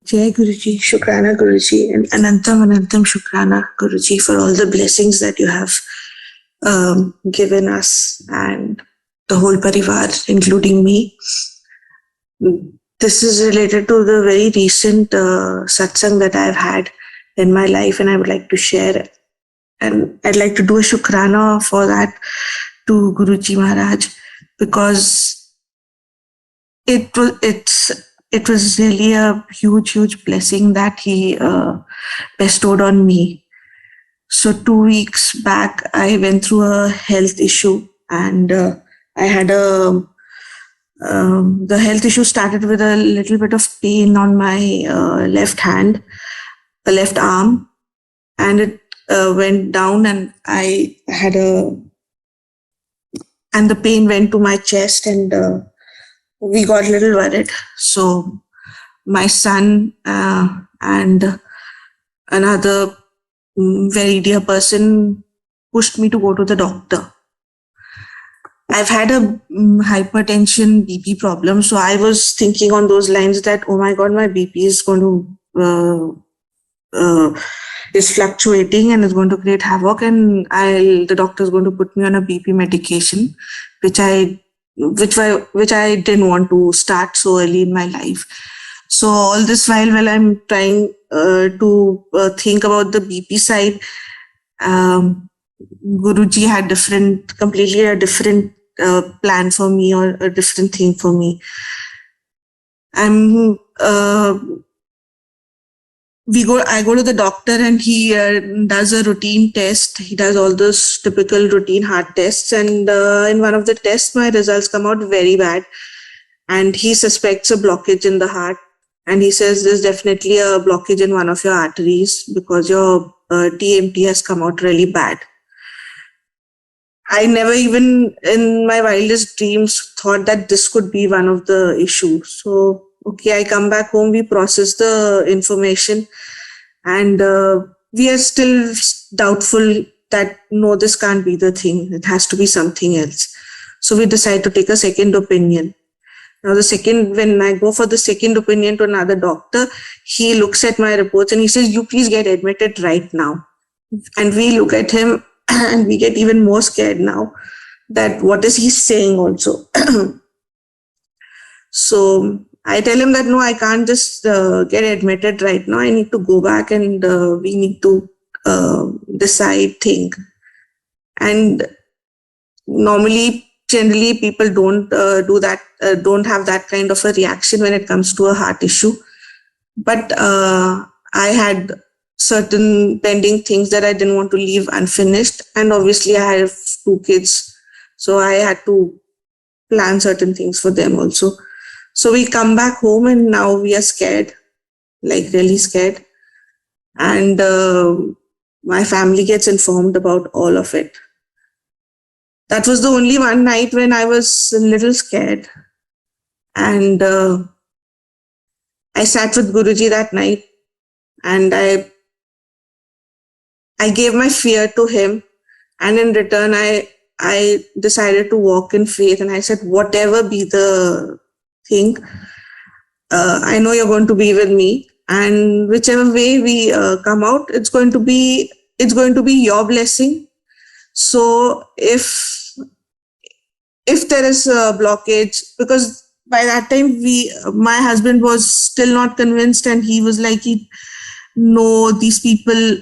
Jai Guruji, Shukrana Guruji, and Anantam Shukrana Guruji for all the blessings that you have given us and the whole Parivaar, including me. This is related to the very recent satsang that I've had in my life, and I would like to share it. And I'd like to do a Shukrana for that to Guruji Maharaj, because it was really a huge blessing that he bestowed on me. So 2 weeks back, I went through a health issue, and I had the health issue started with a little bit of pain on my left hand, the left arm, and it went down, and I had and the pain went to my chest, and we got a little worried. So my son and another very dear person pushed me to go to the doctor. I've had a hypertension BP problem, so I was thinking on those lines that, oh my God, my BP is going to is fluctuating and is going to create havoc, and the doctor is going to put me on a BP medication, which I didn't want to start so early in my life. So all this while I'm trying to think about the BP side, Guruji had completely a different plan for me, or a different thing for me. I go to the doctor, and he does a routine test. He does all those typical routine heart tests, and in one of the tests, my results come out very bad, and he suspects a blockage in the heart, and he says there's definitely a blockage in one of your arteries because your TMT has come out really bad. I never even in my wildest dreams thought that this could be one of the issues. So okay, I come back home, we process the information, and we are still doubtful that no, this can't be the thing. It has to be something else. So we decide to take a second opinion. Now when I go for the second opinion to another doctor, he looks at my reports and he says, you please get admitted right now. And we look at him and we get even more scared now that what is he saying also. So I tell him that no, I can't just get admitted right now. I need to go back, and we need to decide, think. And generally people don't do that, don't have that kind of a reaction when it comes to a heart issue. But I had certain pending things that I didn't want to leave unfinished. And obviously I have 2 kids, so I had to plan certain things for them also. So we come back home, and now we are scared, like really scared. And my family gets informed about all of it. That was the only one night when I was a little scared. And I sat with Guruji that night, and I gave my fear to him. And in return, I decided to walk in faith. And I said, whatever be the thing, I know you're going to be with me, and whichever way we come out, it's going to be your blessing. So if there is a blockage, because by that time my husband was still not convinced, and he was like, no, these people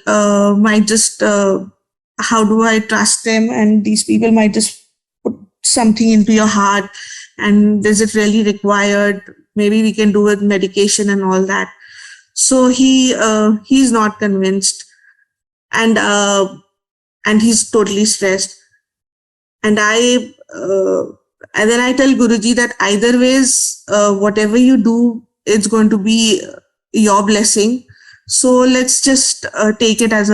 might just, how do I trust them? And these people might just put something into your heart, and is it really required? Maybe we can do with medication and all that. So he's not convinced, and he's totally stressed. And then I tell Guruji that either ways, whatever you do, it's going to be your blessing. So let's just take it as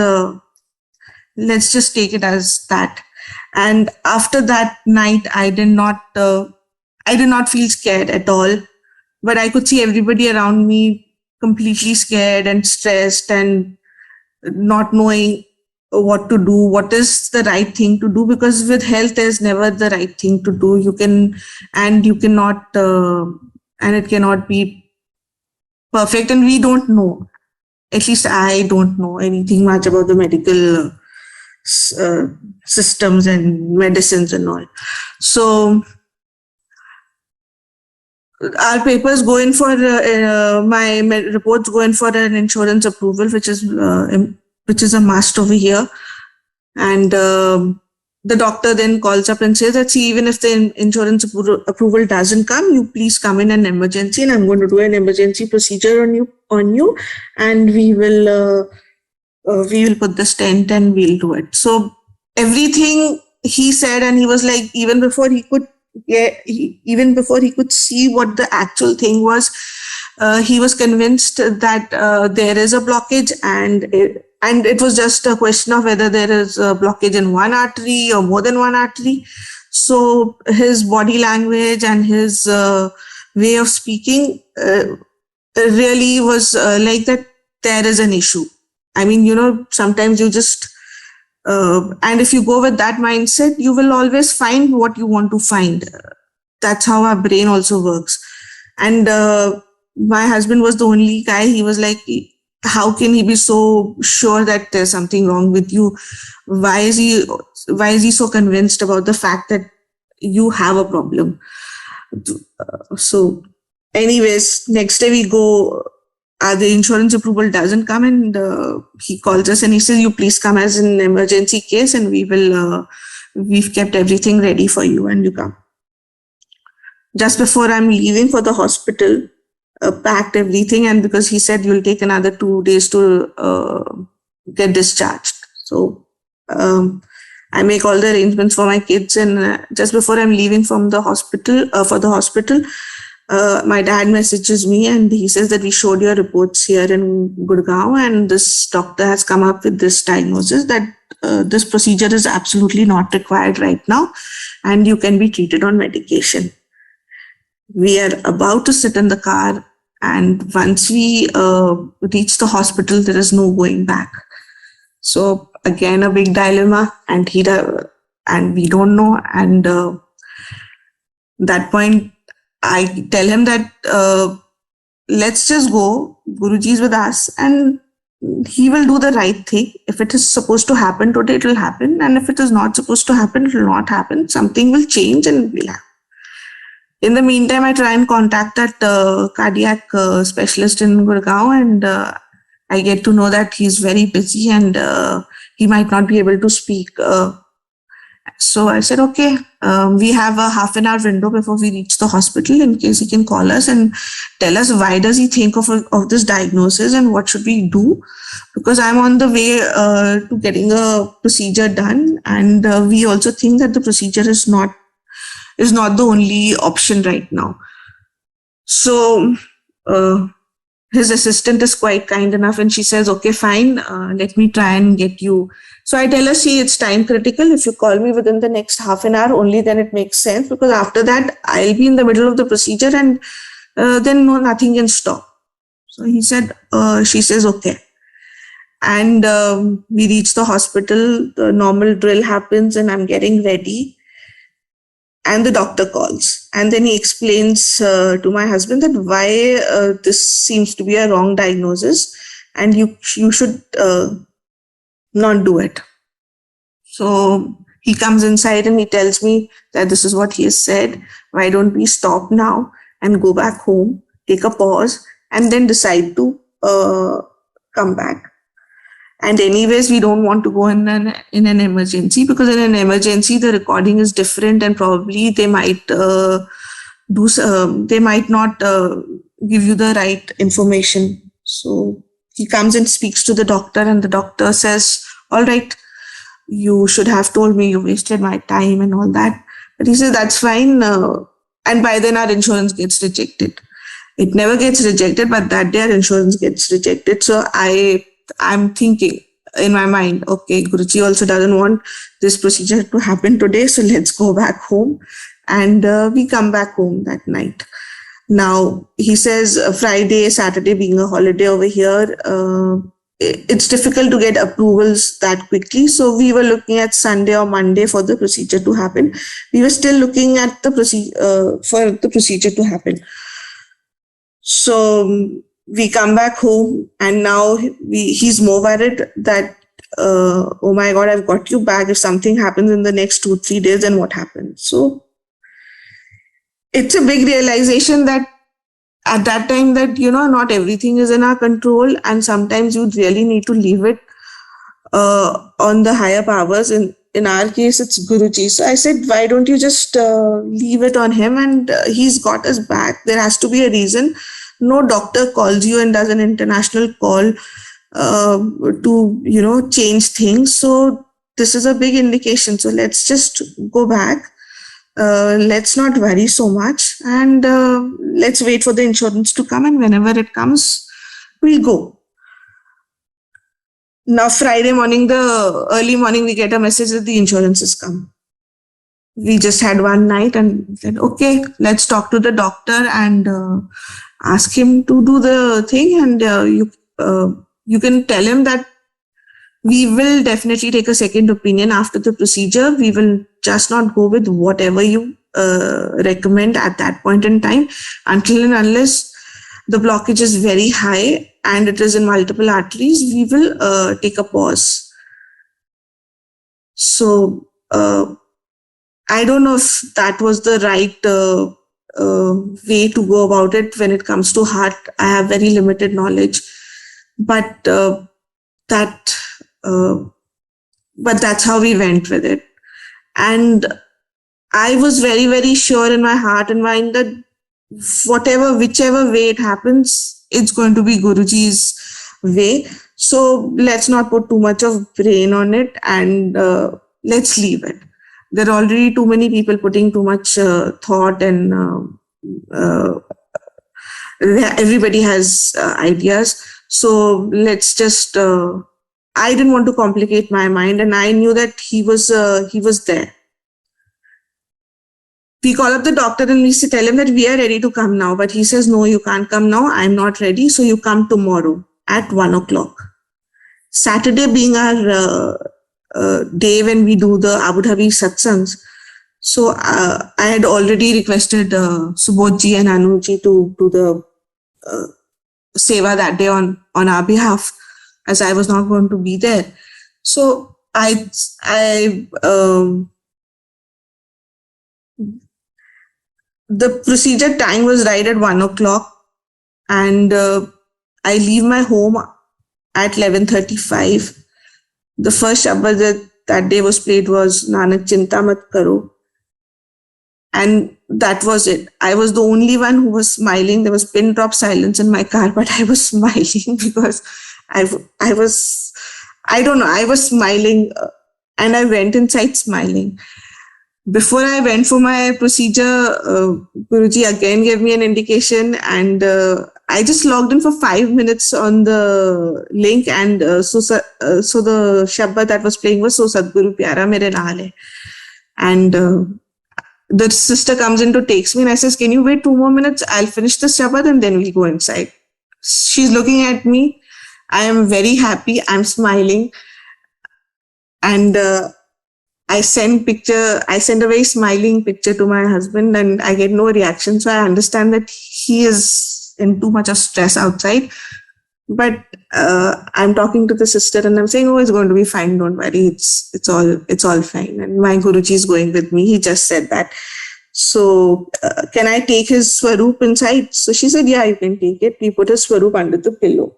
that. And after that night, I did not feel scared at all, but I could see everybody around me completely scared and stressed and not knowing what to do, what is the right thing to do, because with health, there's never the right thing to do. You cannot, and it cannot be perfect, and we don't know. At least I don't know anything much about the medical systems and medicines and all. So our papers go in for my reports go in for an insurance approval, which is a must over here. And the doctor then calls up and says that, see, even if the insurance approval doesn't come, you please come in an emergency, and I'm going to do an emergency procedure on you, and we will put the stent and we'll do it. So everything he said, and he was like, even before he could see what the actual thing was, he was convinced that there is a blockage, and it was just a question of whether there is a blockage in one artery or more than one artery. So his body language and his way of speaking really was like that there is an issue. I mean, sometimes you just, and if you go with that mindset, you will always find what you want to find. That's how our brain also works. And my husband was the only guy, he was like, how can he be so sure that there's something wrong with you? Why is he so convinced about the fact that you have a problem? So anyways, next day we go, the insurance approval doesn't come, and he calls us and he says, you please come as an emergency case, and we've kept everything ready for you, and you come. Just before I'm leaving for the hospital, packed everything, and because he said you'll take another 2 days to get discharged. So I make all the arrangements for my kids, and just before I'm leaving from the hospital, my dad messages me and he says that we showed your reports here in Gurgaon, and this doctor has come up with this diagnosis that this procedure is absolutely not required right now, and you can be treated on medication. We are about to sit in the car, and once we reach the hospital, there is no going back. So again, a big dilemma, and we don't know. And that point, I tell him that let's just go. Guruji is with us, and he will do the right thing. If it is supposed to happen today, it will happen, and if it is not supposed to happen, it will not happen. Something will change, and we'll have. In the meantime, I try and contact that cardiac specialist in Gurgaon, and I get to know that he's very busy and he might not be able to speak. So I said, okay, we have a half an hour window before we reach the hospital in case he can call us and tell us why does he think of this diagnosis and what should we do, because I'm on the way to getting a procedure done, and we also think that the procedure is not the only option right now. So his assistant is quite kind enough, and she says, okay, fine, let me try and get you. So I tell her, see, it's time critical. If you call me within the next half an hour, only then it makes sense, because after that I'll be in the middle of the procedure, and then nothing can stop. So she says, okay. And we reach the hospital, the normal drill happens, and I'm getting ready. And the doctor calls, and then he explains to my husband that why this seems to be a wrong diagnosis, and you should not do it. So he comes inside and he tells me that this is what he has said. Why don't we stop now and go back home, take a pause, and then decide to come back. And anyways, we don't want to go in an emergency, because in an emergency, the recording is different, and probably they might they might not give you the right information. So he comes and speaks to the doctor, and the doctor says, all right, you should have told me, you wasted my time and all that. But he says, that's fine. And by then our insurance gets rejected. It never gets rejected, but that day our insurance gets rejected. So I'm thinking in my mind, okay, Guruji also doesn't want this procedure to happen today, so let's go back home. And we come back home that night. Now, he says Friday, Saturday being a holiday over here, it's difficult to get approvals that quickly. So we were looking at Sunday or Monday for the procedure to happen. We were still looking at the for the procedure to happen. So we come back home, and now he's more worried that, oh my God, I've got you back. If something happens in the next 2-3 days, then what happens? So it's a big realization that at that time that, not everything is in our control, and sometimes you really need to leave it on the higher powers. In our case, it's Guruji. So I said, why don't you just leave it on him, and he's got us back. There has to be a reason. No doctor calls you and does an international call to, change things. So this is a big indication. So let's just go back. Let's not worry so much, and let's wait for the insurance to come, and whenever it comes, we'll go. Now, Friday morning, the early morning, we get a message that the insurance has come. We just had one night and said, okay, let's talk to the doctor and ask him to do the thing. And you can tell him that we will definitely take a second opinion after the procedure. We will just not go with whatever you recommend at that point in time, until and unless the blockage is very high and it is in multiple arteries. We will take a pause. So I don't know if that was the right way to go about it. When it comes to heart, I have very limited knowledge, but that's how we went with it. And I was very, very sure in my heart and mind that whichever way it happens, it's going to be Guruji's way. So let's not put too much of brain on it, and let's leave it. There are already too many people putting too much thought, and everybody has ideas. So let's just, I didn't want to complicate my mind, and I knew that he was there. We call up the doctor and we tell him that we are ready to come now, but he says, no, you can't come now. I'm not ready. So you come tomorrow at 1:00. Saturday being our day when we do the Abu Dhabi Satsangs. So I had already requested Subodhji and Anuji to do the seva that day on our behalf, as I was not going to be there. So the procedure time was right at 1:00, and I leave my home at 11:35. The first Shabad that day was played was Nanak Chinta Mat Karo. And that was it. I was the only one who was smiling. There was pin drop silence in my car, but I was smiling because I was smiling, and I went inside smiling. Before I went for my procedure, Guruji again gave me an indication, and I just logged in for 5 minutes on the link, and so the Shabad that was playing was So Sadguru Pyara Mere Naal Hai. And the sister comes in to takes me, and I says, can you wait 2 more minutes? I'll finish the Shabad and then we'll go inside. She's looking at me. I am very happy. I'm smiling. And I send a very smiling picture to my husband, and I get no reaction. So I understand that he is in too much of stress outside. But I'm talking to the sister and I'm saying, oh, it's going to be fine. Don't worry. It's all fine. And my Guruji is going with me. He just said that. So can I take his Swaroop inside? So she said, yeah, you can take it. We put his Swaroop under the pillow.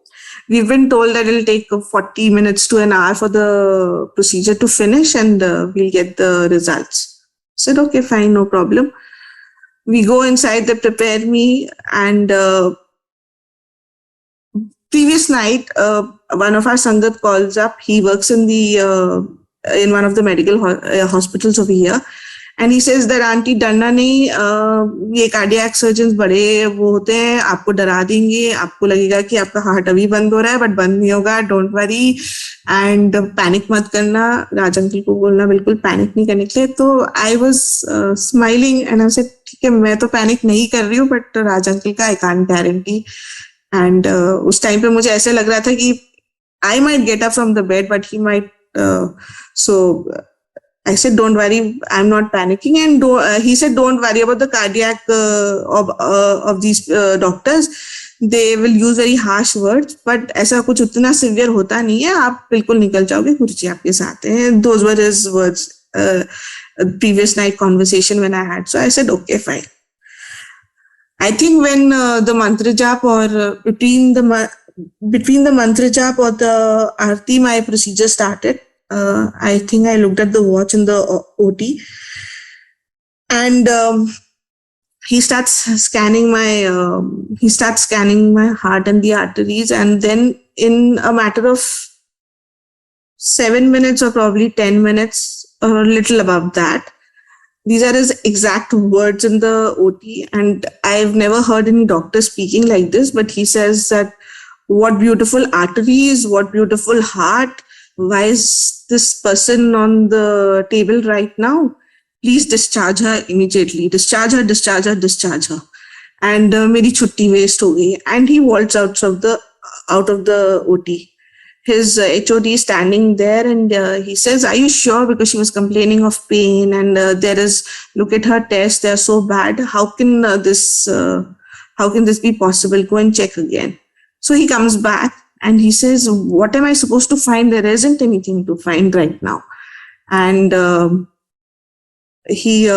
We've been told that it'll take 40 minutes to an hour for the procedure to finish, and we'll get the results. I said, okay, fine, no problem. We go inside, they prepare me, and previous night, one of our Sangat calls up. He works in one of the medical hospitals over here. And he says that, Aunty, डरना नहीं, ये cardiac surgeons बड़े वो होते हैं, आपको डरा देंगे, आपको लगेगा कि आपका हार्ट अभी बंद हो रहा है, बट बंद नहीं होगा, don't worry, and panic मत करना. राज अंकल को बोलना बिल्कुल panic नहीं करने के लिए. तो I was smiling and I said, ठीक है, मैं तो panic नहीं कर रही हूँ, but राज अंकल का I can't guarantee. And उस टाइम पे मुझे ऐसे लग रहा था कि I might get up from the bed, but he might. So I said, don't worry, I'm not panicking. And he said, don't worry about the cardiac of these doctors. they will use very harsh words, but ऐसा कुछ उतना severe होता नहीं है, आप बिल्कुल निकल जाओगे, गुरुजी आपके साथ हैं. Those were his words. Previous night conversation when I had. So I said, okay, fine. I think when the mantra jap or between the mantra jap or the aarti, my procedure started. I think I looked at the watch in the OT, and he starts scanning my heart and the arteries, and then in a matter of 7 minutes or probably 10 minutes or a little above that, these are his exact words in the OT, and I've never heard any doctor speaking like this, but he says that what beautiful arteries, what beautiful heart, why is this person on the table right now? Please discharge her immediately. Discharge her. And meri chutti waste ho gayi. And he walks out of the OT. His HOD is standing there, and he says, "Are you sure?" Because she was complaining of pain, and look at her tests, they are so bad. How can this be possible? Go and check again. So he comes back and he says, "What am I supposed to find? There isn't anything to find right now." And he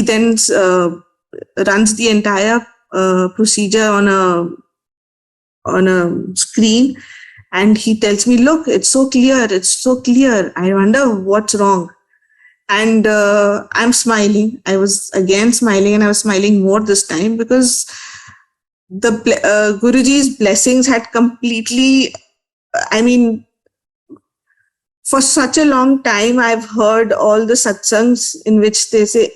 then runs the entire procedure on a screen. And he tells me, "Look, it's so clear. I wonder what's wrong." And I'm smiling. I was again smiling, and I was smiling more this time because the Guruji's blessings had completely, for such a long time, I've heard all the satsangs in which they say,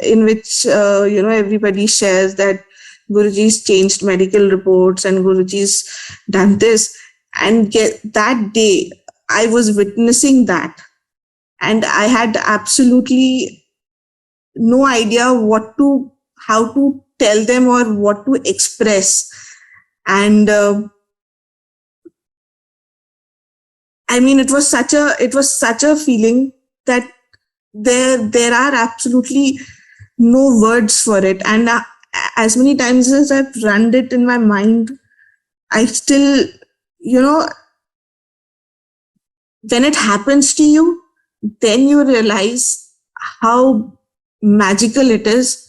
everybody shares that Guruji's changed medical reports and Guruji's done this. And that day, I was witnessing that, and I had absolutely no idea how to tell them or what to express. And it was such a feeling that there are absolutely no words for it. And as many times as I've run it in my mind, I still, when it happens to you, then you realize how magical it is,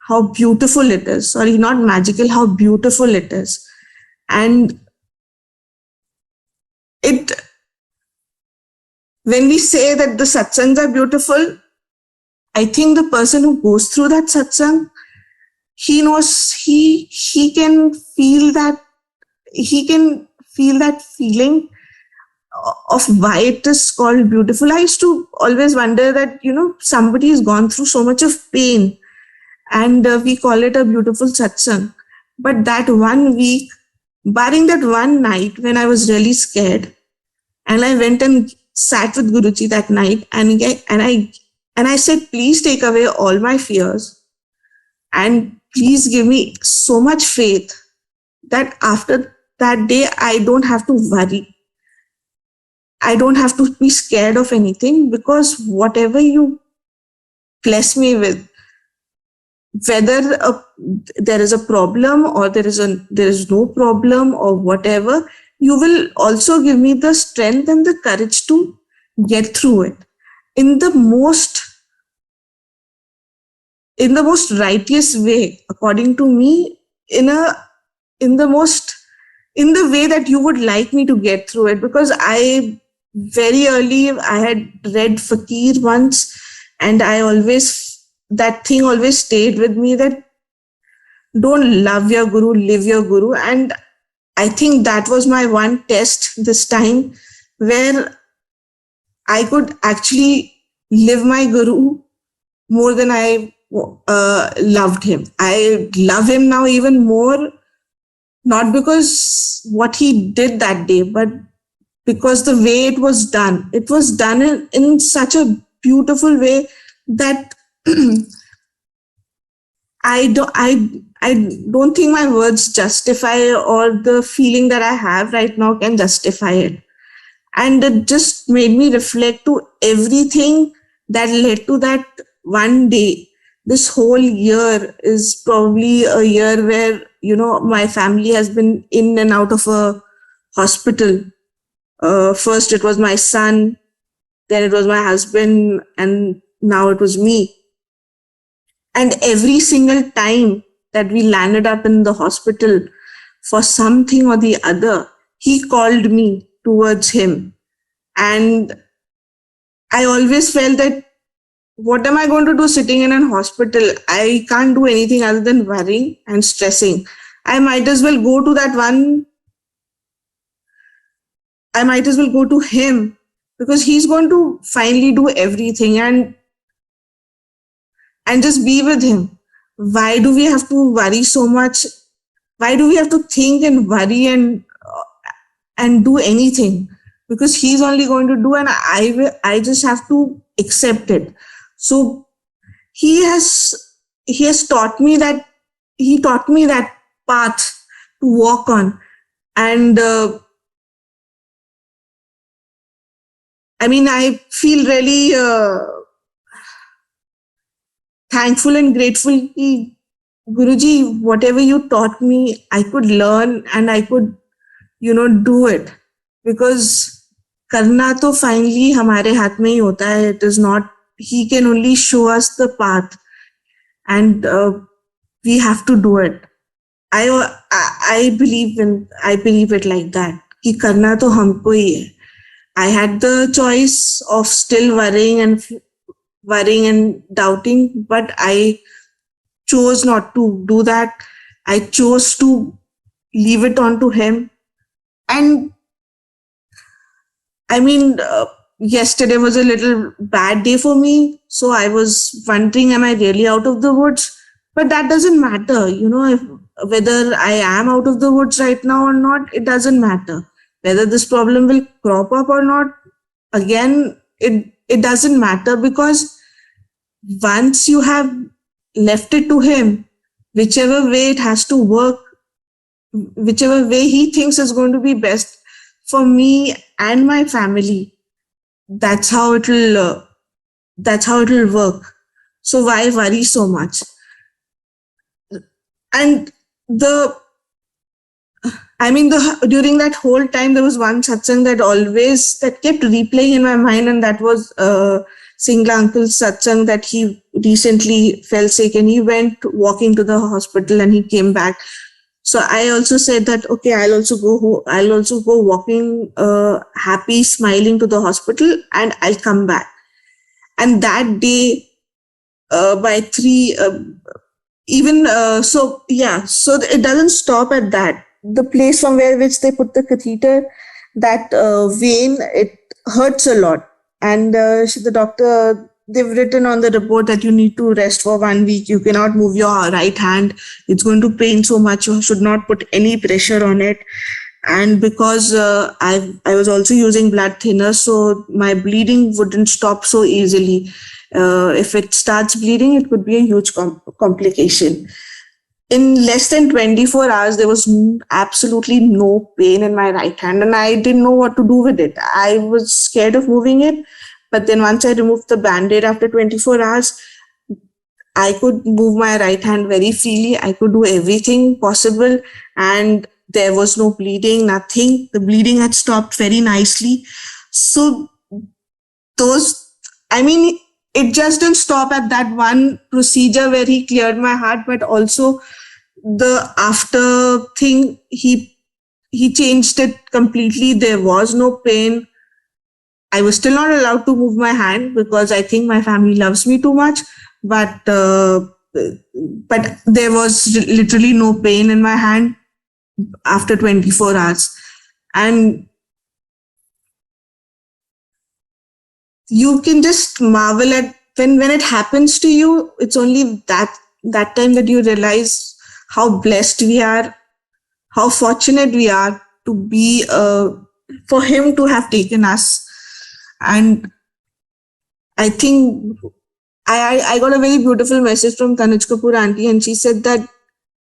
how beautiful it is. Sorry, not magical, how beautiful it is. And when we say that the satsangs are beautiful, I think the person who goes through that satsang, he knows, he can feel that, feeling of why it is called beautiful. I used to always wonder that, somebody has gone through so much of pain, and we call it a beautiful satsang. But that 1 week, barring that one night when I was really scared, and I went and sat with Guruji that night, and I said, "Please take away all my fears, and please give me so much faith that after that day, I don't have to worry. I don't have to be scared of anything, because whatever you bless me with, whether there is a problem or there is no problem or whatever, you will also give me the strength and the courage to get through it in the most righteous way, according to me, in the way that you would like me to get through it." Because very early, I had read Fakir once, and that thing always stayed with me, that don't love your Guru, live your Guru. And I think that was my one test this time, where I could actually live my Guru more than I loved him. I love him now even more, not because what he did that day, but because the way it was done. It was done in such a beautiful way that I don't think my words justify, or the feeling that I have right now can justify it. And it just made me reflect to everything that led to that one day. This whole year is probably a year where my family has been in and out of a hospital. First it was my son, then it was my husband, and now it was me. And every single time that we landed up in the hospital for something or the other, he called me towards him. And I always felt that, what am I going to do sitting in an hospital? I can't do anything other than worrying and stressing. I might as well go to him, because he's going to finally do everything, and just be with him. Why do we have to worry so much? Why do we have to think and worry and do anything? Because he's only going to do, and I just have to accept it. So he has taught me that, path to walk on. And I feel really thankful and grateful. Guruji, whatever you taught me, I could learn and I could, do it. Because करना तो finally हमारे हाथ में ही होता है. It is not, he can only show us the path, and we have to do it. I believe it like that, कि करना तो हमको ही है. I had the choice of still worrying and doubting, but I chose not to do that. I chose to leave it on to him. And yesterday was a little bad day for me. So I was wondering, am I really out of the woods? But that doesn't matter. Whether I am out of the woods right now or not, it doesn't matter. Whether this problem will crop up or not, again, it doesn't matter, because once you have left it to him, whichever way it has to work, whichever way he thinks is going to be best for me and my family, that's how it will work. So why worry so much? And during that whole time, there was one satsang that kept replaying in my mind, and that was Singla Uncle's satsang, that he recently fell sick and he went walking to the hospital and he came back. So I also said that, okay, I'll also go walking, happy, smiling to the hospital, and I'll come back. And that day, by 3, so it doesn't stop at that. The place from which they put the catheter, that vein, it hurts a lot. And the doctor, they've written on the report that you need to rest for 1 week. You cannot move your right hand. It's going to pain so much. You should not put any pressure on it. And because I was also using blood thinner, so my bleeding wouldn't stop so easily. If it starts bleeding, it could be a huge complication. In less than 24 hours, there was absolutely no pain in my right hand, and I didn't know what to do with it. I was scared of moving it, but then once I removed the band-aid after 24 hours, I could move my right hand very freely. I could do everything possible, and there was no bleeding, nothing. The bleeding had stopped very nicely. So it just didn't stop at that one procedure where he cleared my heart, but also the after thing, he changed it completely. There was no pain. I was still not allowed to move my hand because I think my family loves me too much, but there was literally no pain in my hand after 24 hours. And you can just marvel at when it happens to you. It's only that time that you realize how blessed we are, how fortunate we are to be, for him to have taken us. And I think I got a very beautiful message from Tanuj Kapoor Aunty, and she said that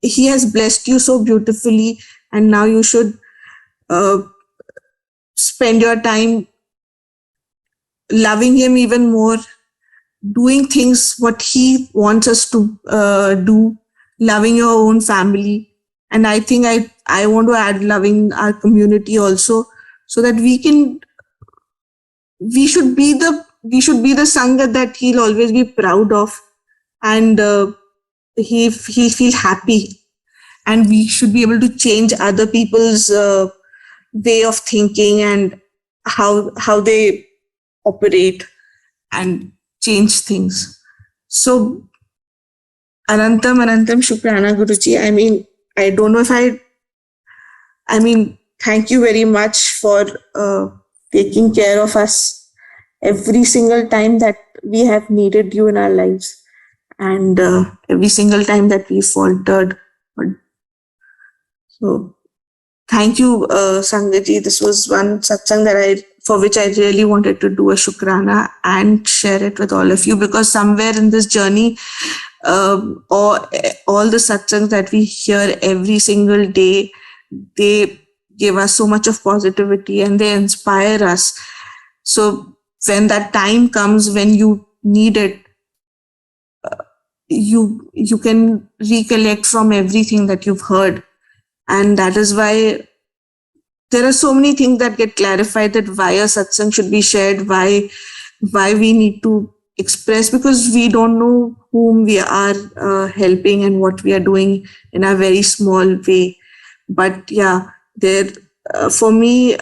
he has blessed you so beautifully, and now you should spend your time loving him even more, doing things what he wants us to do, loving your own family. And I think I want to add loving our community also, so that we should be the Sangat that he'll always be proud of, and he'll feel happy, and we should be able to change other people's way of thinking and how they operate and change things. So Anantam Shukrana Guruji. I don't know if thank you very much for taking care of us every single time that we have needed you in our lives, and every single time that we faltered. So thank you, Sangatji. This was one satsang for which I really wanted to do a Shukrana and share it with all of you, because somewhere in this journey, all the satsangs that we hear every single day, they give us so much of positivity and they inspire us. So when that time comes when you need it, you can recollect from everything that you've heard. And that is why there are so many things that get clarified, that why a satsang should be shared, why we need to express, because we don't know whom we are helping and what we are doing in a very small way. But yeah, for me,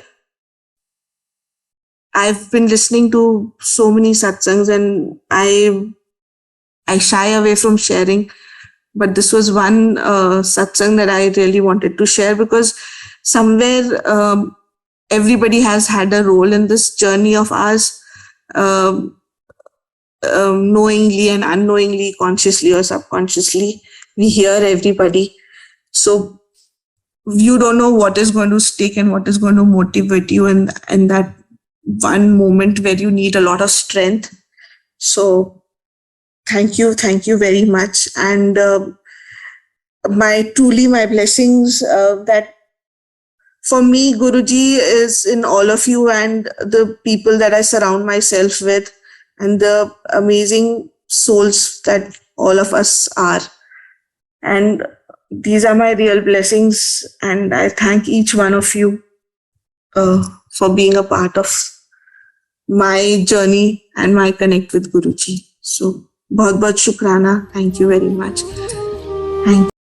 I've been listening to so many satsangs and I shy away from sharing. But this was one satsang that I really wanted to share, because somewhere everybody has had a role in this journey of ours, knowingly and unknowingly, consciously or subconsciously. We hear everybody. So you don't know what is going to stick and what is going to motivate you in that one moment where you need a lot of strength. So thank you very much. And my blessings that for me, Guruji is in all of you and the people that I surround myself with, and the amazing souls that all of us are. And these are my real blessings, and I thank each one of you for being a part of my journey and my connect with Guruji. So, bahut Shukrana. Thank you very much. Thank you.